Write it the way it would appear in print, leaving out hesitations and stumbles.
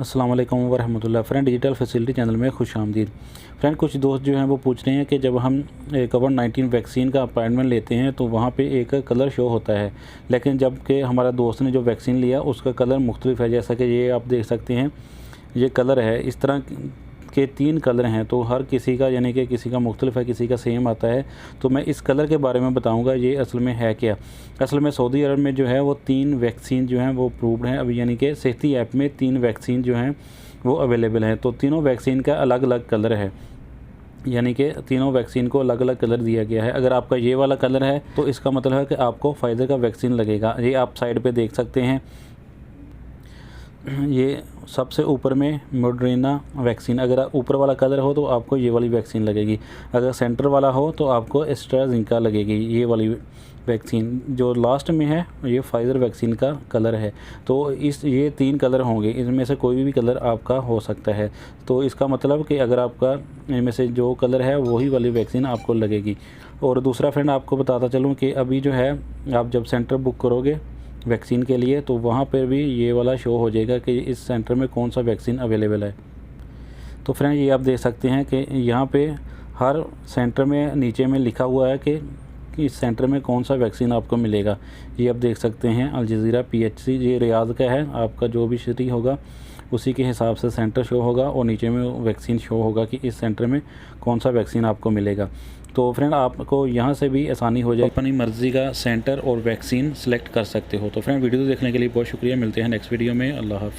अस्सलाम वालेकुम वरहमतुल्लाह। Friend, digital facility channel में खुश आमदीद। फ्रेंड, कुछ दोस्त जो हैं वो पूछ रहे हैं कि जब हम कोविड-19 वैक्सीन का अपॉइंटमेंट लेते हैं तो वहाँ पे एक कलर शो होता है, लेकिन जब कि हमारा दोस्त ने जो वैक्सीन लिया उसका कलर मुख्तलिफ है। जैसा कि ये आप देख सकते हैं, ये कलर है, इस तरह के 3 कलर हैं, तो हर किसी का यानी कि किसी का मुख्तलिफ है, किसी का सेम आता है। तो मैं इस कलर के बारे में बताऊंगा ये असल में है क्या। असल में सऊदी अरब में जो है वो 3 वैक्सीन जो हैं वो अप्रूव्ड हैं अभी, यानी कि सेहती ऐप में 3 वैक्सीन जो हैं वो अवेलेबल हैं। तो तीनों वैक्सीन का अलग अलग कलर है, यानी कि तीनों वैक्सीन को अलग अलग कलर दिया गया है। अगर आपका ये वाला कलर है तो इसका मतलब है कि आपको फाइज़र का वैक्सीन लगेगा। ये आप साइड पे देख सकते हैं, ये सबसे ऊपर में मॉडर्ना वैक्सीन। अगर ऊपर वाला कलर हो तो आपको ये वाली वैक्सीन लगेगी, अगर सेंटर वाला हो तो आपको एस्ट्राजेनेका लगेगी, ये वाली वैक्सीन। जो लास्ट में है ये फाइज़र वैक्सीन का कलर है। तो ये 3 कलर होंगे, इनमें से कोई भी कलर आपका हो सकता है। तो इसका मतलब कि अगर आपका इनमें से जो कलर है वही वाली वैक्सीन आपको लगेगी। और दूसरा फ्रेंड, आपको बताता चलूँ कि अभी जो है आप जब सेंटर बुक करोगे वैक्सीन के लिए तो वहाँ पर भी ये वाला शो हो जाएगा कि इस सेंटर में कौन सा वैक्सीन अवेलेबल है। तो फ्रेंड, ये आप देख सकते हैं कि यहाँ पे हर सेंटर में नीचे में लिखा हुआ है कि इस सेंटर में कौन सा वैक्सीन आपको मिलेगा। ये आप देख सकते हैं, अल जज़ीरा PHC, ये रियाद का है। आपका जो भी सिटी होगा उसी के हिसाब से सेंटर शो होगा और नीचे में वैक्सीन शो होगा कि इस सेंटर में कौन सा वैक्सीन आपको मिलेगा। तो फ्रेंड, आपको यहाँ से भी आसानी हो जाए, अपनी मर्ज़ी का सेंटर और वैक्सीन सेलेक्ट कर सकते हो। तो फ्रेंड, वीडियो देखने के लिए बहुत शुक्रिया। मिलते हैं नेक्स्ट वीडियो में। अल्लाह हाफ़िज़।